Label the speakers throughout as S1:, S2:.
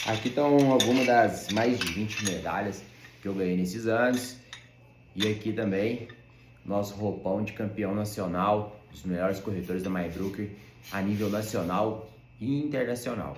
S1: Aqui estão algumas das mais de 20 medalhas que eu ganhei nesses anos. E aqui também, nosso roupão de campeão nacional, dos melhores corretores da MyBroker a nível nacional e internacional.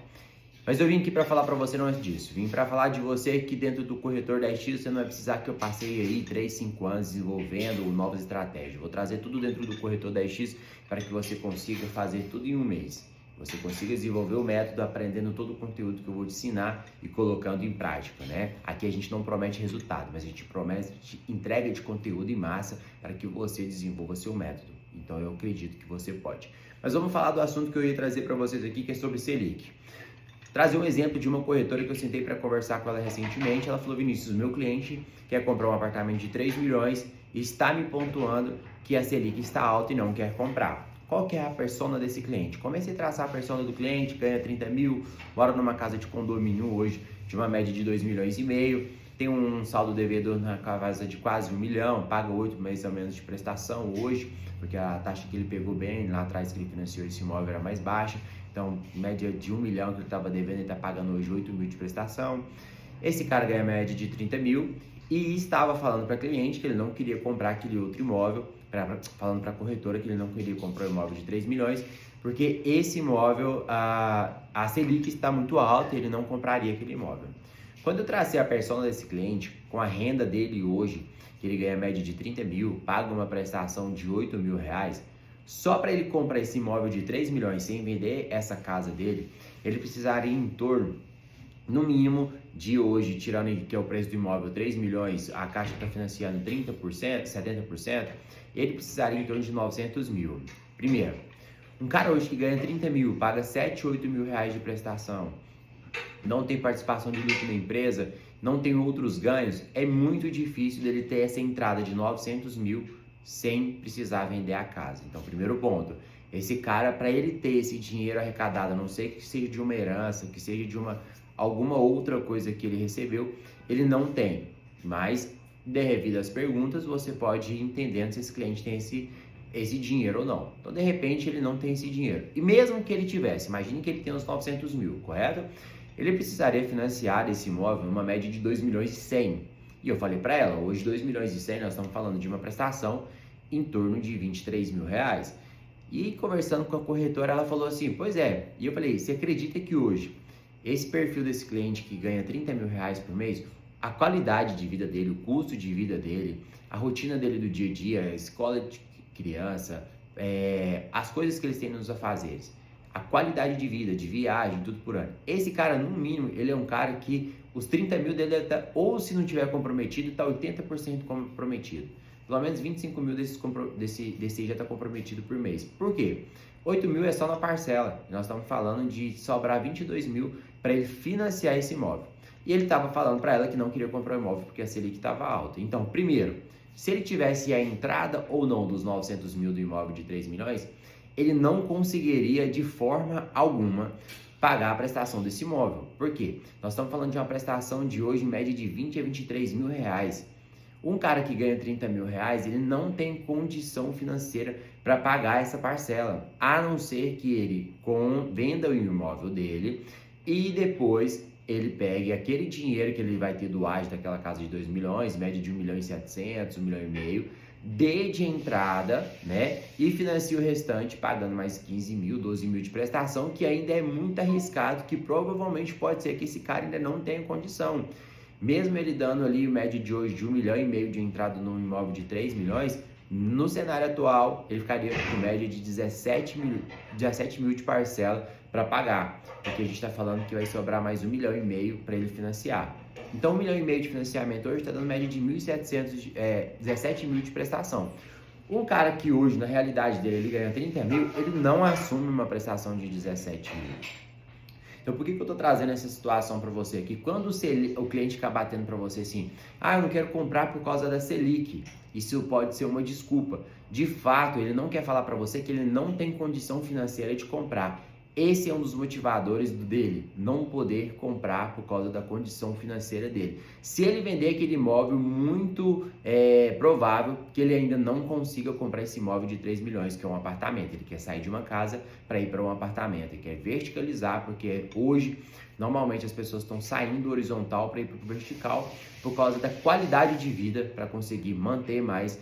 S1: Mas eu vim aqui para falar para você não é disso. Vim para falar de você que dentro do corretor 10x você não vai precisar que eu passei aí 3, 5 anos desenvolvendo novas estratégias. Vou trazer tudo dentro do corretor 10x para que você consiga fazer tudo em um mês. Você consiga desenvolver o método aprendendo todo o conteúdo que eu vou te ensinar e colocando em prática, né? Aqui a gente não promete resultado, mas a gente promete entrega de conteúdo em massa para que você desenvolva seu método. Então eu acredito que você pode. Mas vamos falar do assunto que eu ia trazer para vocês aqui, que é sobre Selic. Trazer um exemplo de uma corretora que eu sentei para conversar com ela recentemente. Ela falou: Vinícius, meu cliente quer comprar um apartamento de 3 milhões e está me pontuando que a Selic está alta e não quer comprar. Qual que é a persona desse cliente? Comecei a traçar a persona do cliente, ganha 30 mil, mora numa casa de condomínio hoje de uma média de 2 milhões e meio, tem um saldo devedor na casa de quase 1 milhão, paga 8 meses a menos de prestação hoje, porque a taxa que ele pegou bem lá atrás que ele financiou esse imóvel era mais baixa. Então, média de 1 milhão que ele estava devendo, ele está pagando hoje 8 mil de prestação. Esse cara ganha média de 30 mil e estava falando para cliente que ele não queria comprar aquele outro imóvel, falando para a corretora que ele não queria comprar um imóvel de 3 milhões, porque esse imóvel, a Selic está muito alta e ele não compraria aquele imóvel. Quando eu tracei a persona desse cliente, com a renda dele hoje, que ele ganha média de 30 mil, paga uma prestação de 8 mil reais, só para ele comprar esse imóvel de 3 milhões sem vender essa casa dele, ele precisaria em torno, no mínimo, de hoje, tirando que é o preço do imóvel 3 milhões, a Caixa está financiando 30%, 70%, ele precisaria em torno de 900 mil. Primeiro, um cara hoje que ganha 30 mil, paga 7, 8 mil reais de prestação, não tem participação de lucro na empresa, não tem outros ganhos, é muito difícil dele ter essa entrada de 900 mil sem precisar vender a casa. Então, primeiro ponto, esse cara, para ele ter esse dinheiro arrecadado, a não ser que seja de uma herança, que seja de alguma outra coisa que ele recebeu, ele não tem. Mas, devido às perguntas, você pode ir entendendo se esse cliente tem esse dinheiro ou não. Então, de repente, ele não tem esse dinheiro. E mesmo que ele tivesse, imagine que ele tem uns 900 mil, correto? Ele precisaria financiar esse imóvel numa média de 2 milhões e 100. E eu falei para ela, hoje 2 milhões e 100, nós estamos falando de uma prestação em torno de 23 mil reais. E conversando com a corretora, ela falou assim, pois é. E eu falei, você acredita que hoje, esse perfil desse cliente que ganha 30 mil reais por mês, a qualidade de vida dele, o custo de vida dele, a rotina dele do dia a dia, a escola de criança, as coisas que eles têm nos afazeres, a qualidade de vida, de viagem, tudo por ano. Esse cara, no mínimo, ele é um cara que os 30 mil dele deve estar, ou se não tiver comprometido, está 80% comprometido. Pelo menos 25 mil desse já está comprometido por mês. Por quê? 8 mil é só na parcela. Nós estamos falando de sobrar 22 mil para ele financiar esse imóvel. E ele estava falando para ela que não queria comprar o imóvel porque a Selic estava alta. Então, primeiro, se ele tivesse a entrada ou não dos 900 mil do imóvel de 3 milhões, ele não conseguiria de forma alguma pagar a prestação desse imóvel. Por quê? Nós estamos falando de uma prestação de hoje em média de 20 a 23 mil reais. Um cara que ganha 30 mil reais, ele não tem condição financeira para pagar essa parcela, a não ser que ele venda o imóvel dele e depois ele pegue aquele dinheiro que ele vai ter do ágio daquela casa de 2 milhões, média de 1 milhão e 700, 1 milhão e meio, dê de entrada, né, e financie o restante pagando mais 15 mil, 12 mil de prestação, que ainda é muito arriscado, que provavelmente pode ser que esse cara ainda não tenha condição. Mesmo ele dando ali média de hoje de 1 milhão e meio de entrada num imóvel de 3 milhões, no cenário atual ele ficaria com média de 17 mil de parcela para pagar, porque a gente está falando que vai sobrar mais 1 milhão e meio para ele financiar. Então 1 milhão e meio de financiamento hoje está dando média de 1.700, 17 mil de prestação. Um cara que hoje, na realidade dele, ele ganha 30 mil, ele não assume uma prestação de 17 mil. Então, por que eu estou trazendo essa situação para você aqui? Quando o cliente ficar batendo para você assim, eu não quero comprar por causa da Selic, isso pode ser uma desculpa. De fato, ele não quer falar para você que ele não tem condição financeira de comprar. Esse é um dos motivadores dele, não poder comprar por causa da condição financeira dele. Se ele vender aquele imóvel, muito provável que ele ainda não consiga comprar esse imóvel de 3 milhões, que é um apartamento. Ele quer sair de uma casa para ir para um apartamento, ele quer verticalizar, porque hoje Normalmente as pessoas estão saindo do horizontal para ir para o vertical por causa da qualidade de vida, para conseguir manter mais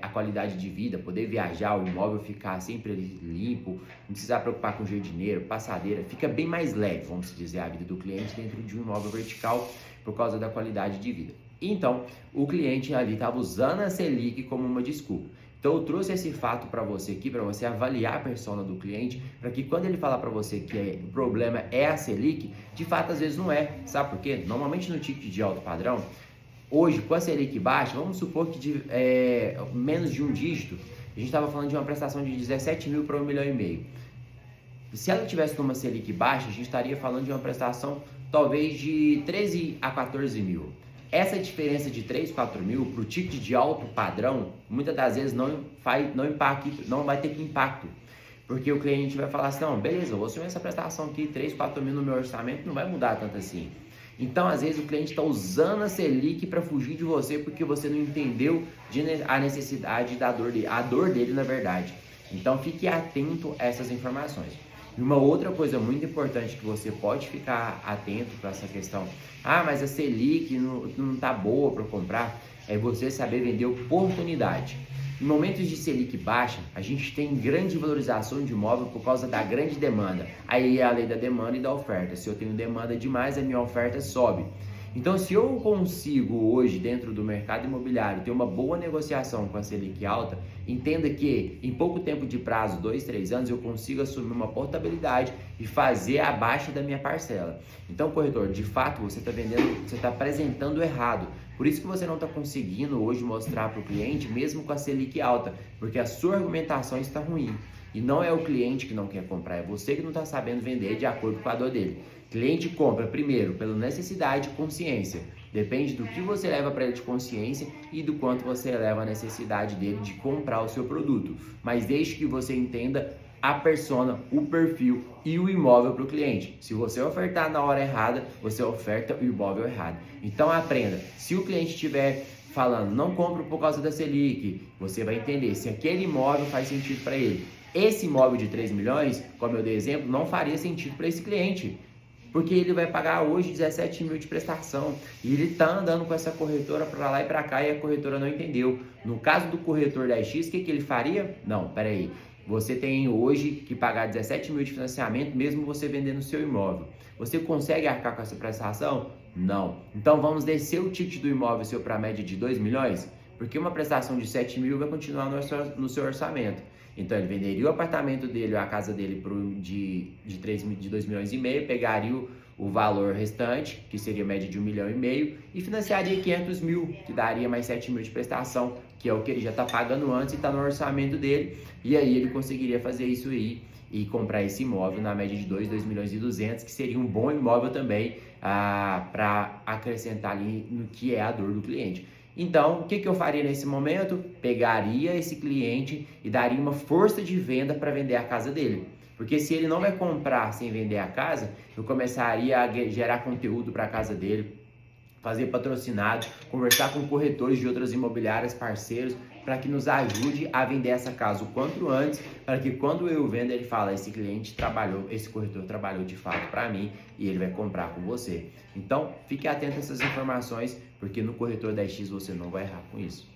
S1: a qualidade de vida, poder viajar, o imóvel ficar sempre limpo, não precisar preocupar com jardineiro, passadeira, fica bem mais leve, vamos dizer, a vida do cliente dentro de um imóvel vertical por causa da qualidade de vida. Então, o cliente ali estava usando a Selic como uma desculpa. Então, eu trouxe esse fato para você aqui, para você avaliar a persona do cliente, para que quando ele falar para você que o problema é a Selic, de fato, às vezes não é. Sabe por quê? Normalmente no ticket de alto padrão, hoje, com a Selic baixa, vamos supor que de menos de um dígito, a gente estava falando de uma prestação de 17 mil para 1,5 milhão. Se ela tivesse numa Selic baixa, a gente estaria falando de uma prestação talvez de 13 a 14 mil. Essa diferença de 3, 4 mil para o ticket de alto padrão, muitas das vezes não vai ter impacto. Porque o cliente vai falar assim, não, beleza, eu vou assumir essa prestação aqui, 3, 4 mil no meu orçamento, não vai mudar tanto assim. Então, às vezes, o cliente está usando a Selic para fugir de você porque você não entendeu a necessidade da dor dele, a dor dele na verdade. Então, fique atento a essas informações. E uma outra coisa muito importante que você pode ficar atento para essa questão, mas a Selic não tá boa para comprar, é você saber vender oportunidade. Em momentos de Selic baixa, a gente tem grande valorização de imóvel por causa da grande demanda. Aí é a lei da demanda e da oferta. Se eu tenho demanda demais, a minha oferta sobe. Então, se eu consigo hoje, dentro do mercado imobiliário, ter uma boa negociação com a Selic alta, entenda que em pouco tempo de prazo, 2, 3 anos, eu consigo assumir uma portabilidade e fazer abaixo da minha parcela. Então, corretor, de fato, você está apresentando errado. Por isso que você não está conseguindo hoje mostrar para o cliente, mesmo com a Selic alta, porque a sua argumentação está ruim. E não é o cliente que não quer comprar, é você que não está sabendo vender de acordo com a dor dele. Cliente compra primeiro pela necessidade e consciência. Depende do que você leva para ele de consciência e do quanto você leva a necessidade dele de comprar o seu produto. Mas deixe que você entenda a persona, o perfil e o imóvel para o cliente. Se você ofertar na hora errada, você oferta o imóvel errado. Então aprenda, se o cliente estiver falando, não compro por causa da Selic, você vai entender se aquele imóvel faz sentido para ele. Esse imóvel de 3 milhões, como eu dei exemplo, não faria sentido para esse cliente. Porque ele vai pagar hoje 17 mil de prestação e ele está andando com essa corretora para lá e para cá e a corretora não entendeu. No caso do corretor da X, o que ele faria? Não, peraí, você tem hoje que pagar 17 mil de financiamento mesmo você vendendo o seu imóvel. Você consegue arcar com essa prestação? Não. Então vamos descer o ticket do imóvel seu para a média de 2 milhões? Porque uma prestação de 7 mil vai continuar no seu orçamento. Então ele venderia o apartamento dele, a casa dele de 2 milhões e meio, pegaria o valor restante, que seria a média de 1,5 milhão, e financiaria 500 mil, que daria mais 7 mil de prestação, que é o que ele já está pagando antes e está no orçamento dele, e aí ele conseguiria fazer isso aí e comprar esse imóvel na média de 2 milhões e 200, que seria um bom imóvel também para acrescentar ali no que é a dor do cliente. Então, o que eu faria nesse momento? Pegaria esse cliente e daria uma força de venda para vender a casa dele. Porque se ele não vai comprar sem vender a casa, eu começaria a gerar conteúdo para a casa dele, fazer patrocinado, conversar com corretores de outras imobiliárias, parceiros, para que nos ajude a vender essa casa o quanto antes, para que quando eu vendo ele fala, esse cliente trabalhou, esse corretor trabalhou de fato para mim e ele vai comprar com você. Então, fique atento a essas informações, porque no corretor da X você não vai errar com isso.